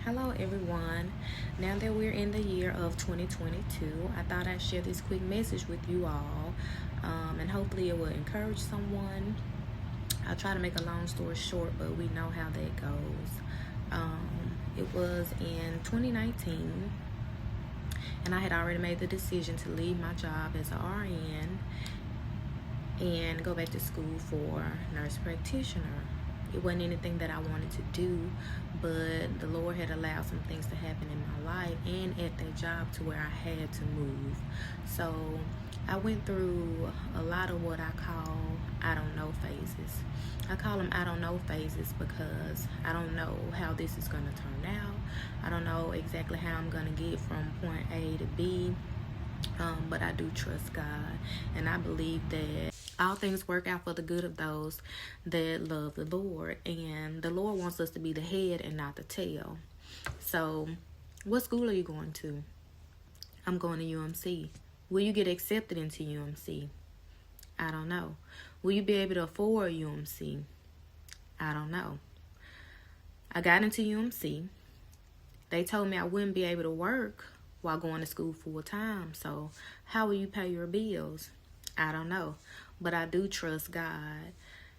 Hello everyone. Now that we're in the year of 2022, I thought I'd share this quick message with you all, and hopefully it will encourage someone. I'll try to make a long story short, but we know how that goes. It was in 2019, and I had already made the decision to leave my job as an RN and go back to school for nurse practitioner. It wasn't anything that I wanted to do, but the Lord had allowed some things to happen in my life and at that job to where I had to move. So I went through a lot of what I call I don't know phases. I call them I don't know phases because I don't know how this is going to turn out. I don't know exactly how I'm going to get from point A to B. But I do trust God, and I believe that all things work out for the good of those that love the Lord, and the Lord wants us to be the head and not the tail. So what school are you going to? I'm going to UMC. Will you get accepted into UMC? I don't know. Will you be able to afford UMC? I don't know. I got into UMC. They told me I wouldn't be able to work while going to school full time. So how will you pay your bills? I don't know. But I do trust God.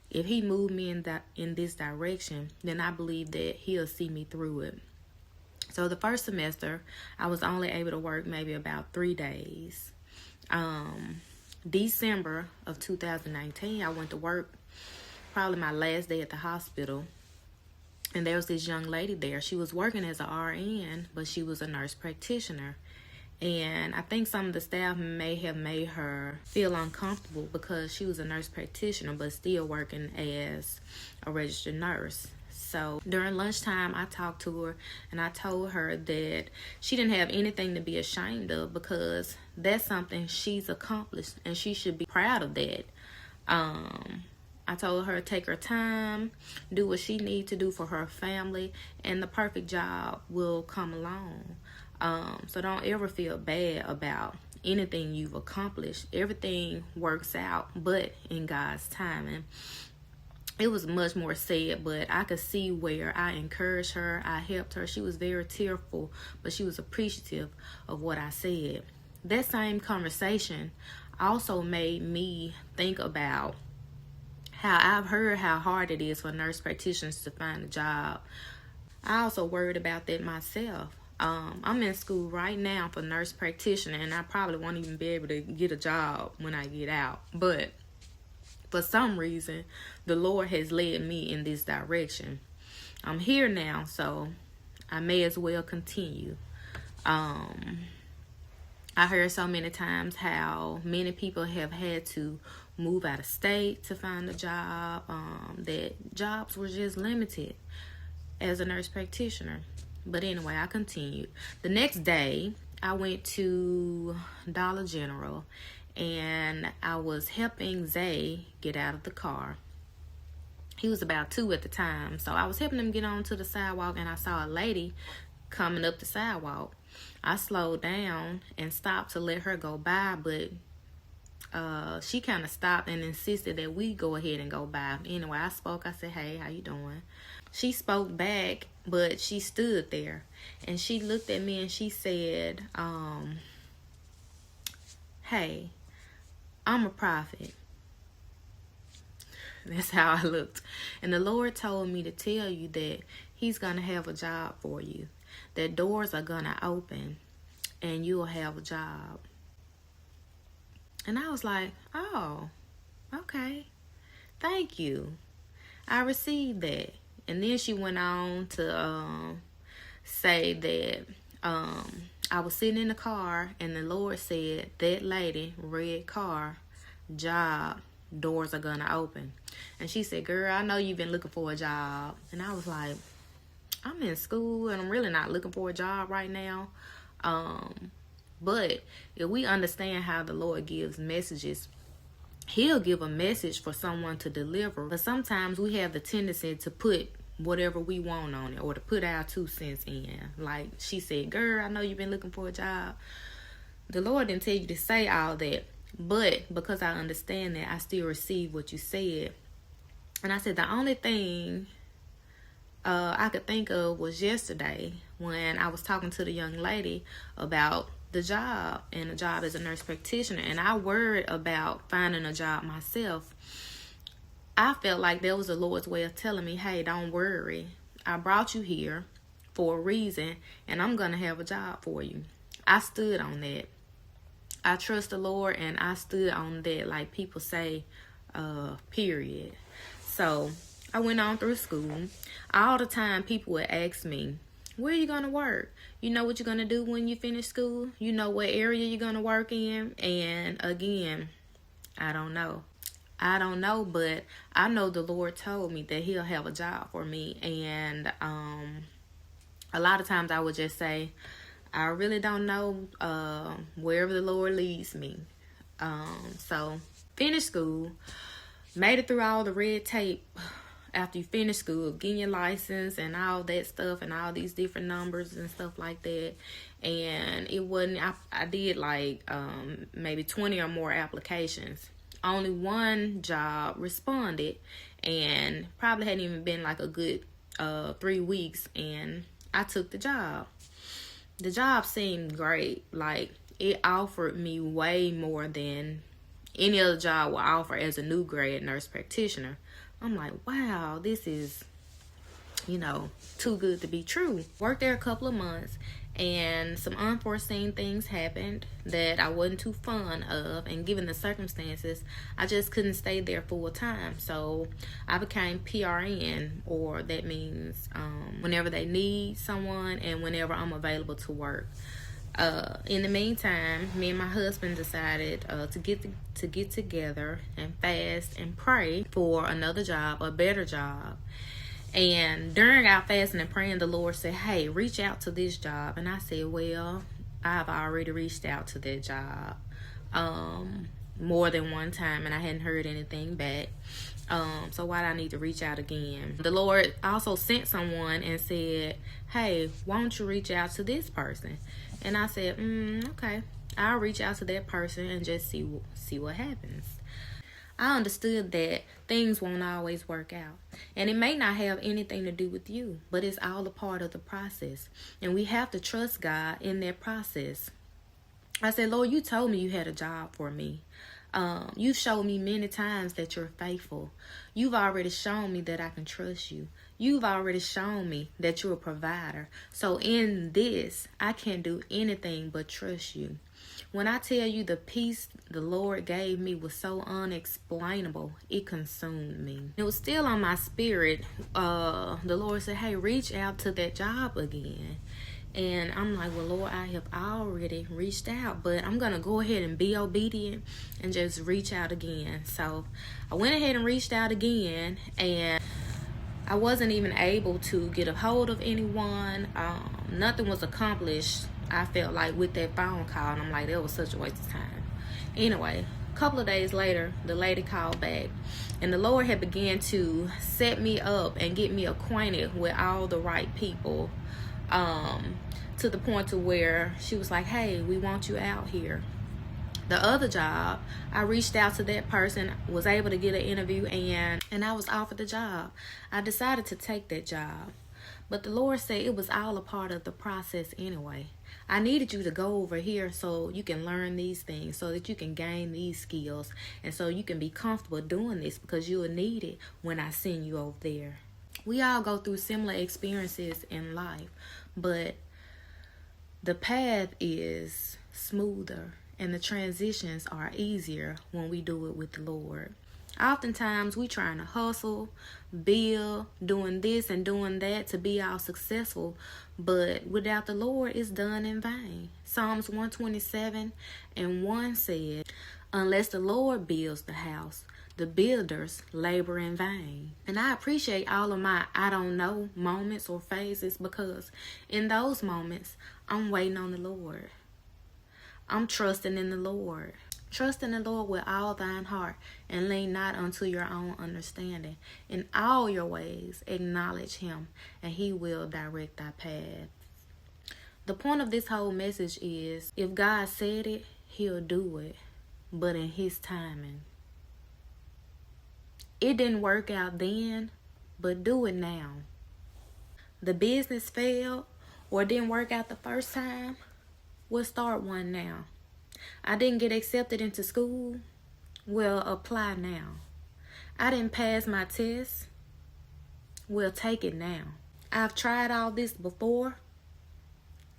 If he moved me in this direction, then I believe that he'll see me through it. So the first semester, I was only able to work maybe about 3 days. December of 2019, I went to work, probably my last day at the hospital. And there was this young lady there. She was working as an RN, but she was a nurse practitioner. And I think some of the staff may have made her feel uncomfortable because she was a nurse practitioner, but still working as a registered nurse. So during lunchtime, I talked to her and I told her that she didn't have anything to be ashamed of because that's something she's accomplished and she should be proud of that. I told her to take her time, do what she needs to do for her family, and the perfect job will come along. So don't ever feel bad about anything you've accomplished. Everything works out, but in God's timing. It was much more said, but I could see where I encouraged her, I helped her. She was very tearful, but she was appreciative of what I said. That same conversation also made me think about how I've heard how hard it is for nurse practitioners to find a job. I also worried about that myself. I'm in school right now for nurse practitioner, and I probably won't even be able to get a job when I get out. But for some reason, the Lord has led me in this direction. I'm here now, so I may as well continue. I heard so many times how many people have had to move out of state to find a job, that jobs were just limited as a nurse practitioner. But anyway, I continued. The next day, I went to Dollar General, and I was helping Zay get out of the car. He was about 2 at the time, so I was helping him get onto the sidewalk, and I saw a lady coming up the sidewalk. I slowed down and stopped to let her go by, but she kind of stopped and insisted that we go ahead and go by. Anyway, I spoke. I said, "Hey, how you doing?" She spoke back, but she stood there and she looked at me and she said, "Hey, I'm a prophet." That's how I looked. And the Lord told me to tell you that he's going to have a job for you, that doors are going to open and you'll have a job. And I was like, "Oh, okay. Thank you. I received that." And then she went on to say that I was sitting in the car and the Lord said, "That lady, red car, job, doors are going to open." And she said, "Girl, I know you've been looking for a job." And I was like, I'm in school and I'm really not looking for a job right now. But if we understand how the Lord gives messages, he'll give a message for someone to deliver. But sometimes we have the tendency to put whatever we want on it or to put our 2 cents in. Like she said, "Girl, I know you've been looking for a job." The Lord didn't tell you to say all that. But because I understand that, I still receive what you said. And I said, the only thing I could think of was yesterday when I was talking to the young lady about the job and the job as a nurse practitioner, and I worried about finding a job myself. I felt like that was the Lord's way of telling me, hey, don't worry. I brought you here for a reason, and I'm going to have a job for you. I stood on that. I trust the Lord, and I stood on that, like people say, period. So I went on through school. All the time people would ask me, where are you going to work? You know what you're going to do when you finish school? You know what area you're going to work in? And again, I don't know. But I know the Lord told me that he'll have a job for me. And a lot of times I would just say, I really don't know, wherever the Lord leads me. So finished school, made it through all the red tape after you finish school, getting your license and all that stuff and all these different numbers and stuff like that. And it wasn't, I did like maybe 20 or more applications. Only one job responded, and probably hadn't even been like a good 3 weeks, and I took the job. The job seemed great. Like, it offered me way more than any other job will offer as a new grad nurse practitioner. I'm like, wow, this is, too good to be true. Worked there a couple of months, and some unforeseen things happened that I wasn't too fond of, and given the circumstances, I just couldn't stay there full time. So I became PRN, or that means whenever they need someone and whenever I'm available to work. In the meantime, me and my husband decided to get together and fast and pray for another job, a better job. And during our fasting and praying, the Lord said, hey, reach out to this job. And I said, well, I've already reached out to that job more than one time, and I hadn't heard anything back. So why do I need to reach out again? The Lord also sent someone and said, hey, why don't you reach out to this person? And I said, okay, I'll reach out to that person and just see what happens. I understood that things won't always work out. And it may not have anything to do with you, but it's all a part of the process. And we have to trust God in that process. I said, Lord, you told me you had a job for me. You've showed me many times that you're faithful. You've already shown me that I can trust you. You've already shown me that you're a provider. So in this, I can't do anything but trust you. When I tell you the peace the Lord gave me was so unexplainable, it consumed me. It was still on my spirit. The Lord said, hey, reach out to that job again. And I'm like, well, Lord, I have already reached out, but I'm going to go ahead and be obedient and just reach out again. So I went ahead and reached out again, and I wasn't even able to get a hold of anyone. Nothing was accomplished, I felt like, with that phone call. And I'm like, that was such a waste of time. Anyway, a couple of days later, the lady called back, and the Lord had began to set me up and get me acquainted with all the right people, to the point to where she was like, hey, we want you out here. The other job, I reached out to that person, was able to get an interview, and I was offered the job. I decided to take that job. But the Lord said it was all a part of the process anyway. I needed you to go over here so you can learn these things, so that you can gain these skills, and so you can be comfortable doing this, because you will need it when I send you over there. We all go through similar experiences in life, but the path is smoother and the transitions are easier when we do it with the Lord. Oftentimes we trying to hustle, build, doing this and doing that to be all successful, but without the Lord, it's done in vain. Psalms 127:1 said, unless the Lord builds the house, the builders labor in vain. And I appreciate all of my I don't know moments or phases, because in those moments, I'm waiting on the Lord. I'm trusting in the Lord. Trust in the Lord with all thine heart, and lean not unto your own understanding. In all your ways, acknowledge him, and he will direct thy path. The point of this whole message is, if God said it, he'll do it, but in his timing. It didn't work out then, but do it now. the business failed or didn't work out the first time, we'll start one now. I didn't get accepted into school, we'll apply now. I didn't pass my test, we'll take it now. I've tried all this before.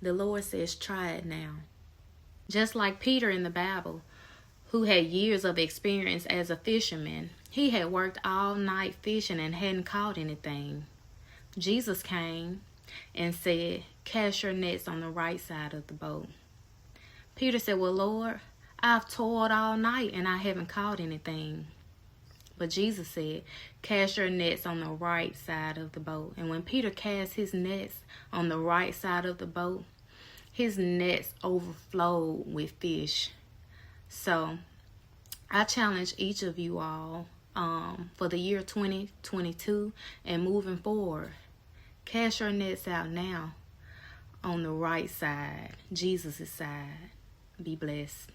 The Lord says, try it now. Just like Peter in the Bible, who had years of experience as a fisherman, he had worked all night fishing and hadn't caught anything. Jesus came and said, cast your nets on the right side of the boat. Peter said, well, Lord, I've toiled all night and I haven't caught anything. But Jesus said, cast your nets on the right side of the boat. And when Peter cast his nets on the right side of the boat, his nets overflowed with fish. So I challenge each of you all for the year 2022 and moving forward. Cast your nets out now on the right side, Jesus' side. Be blessed.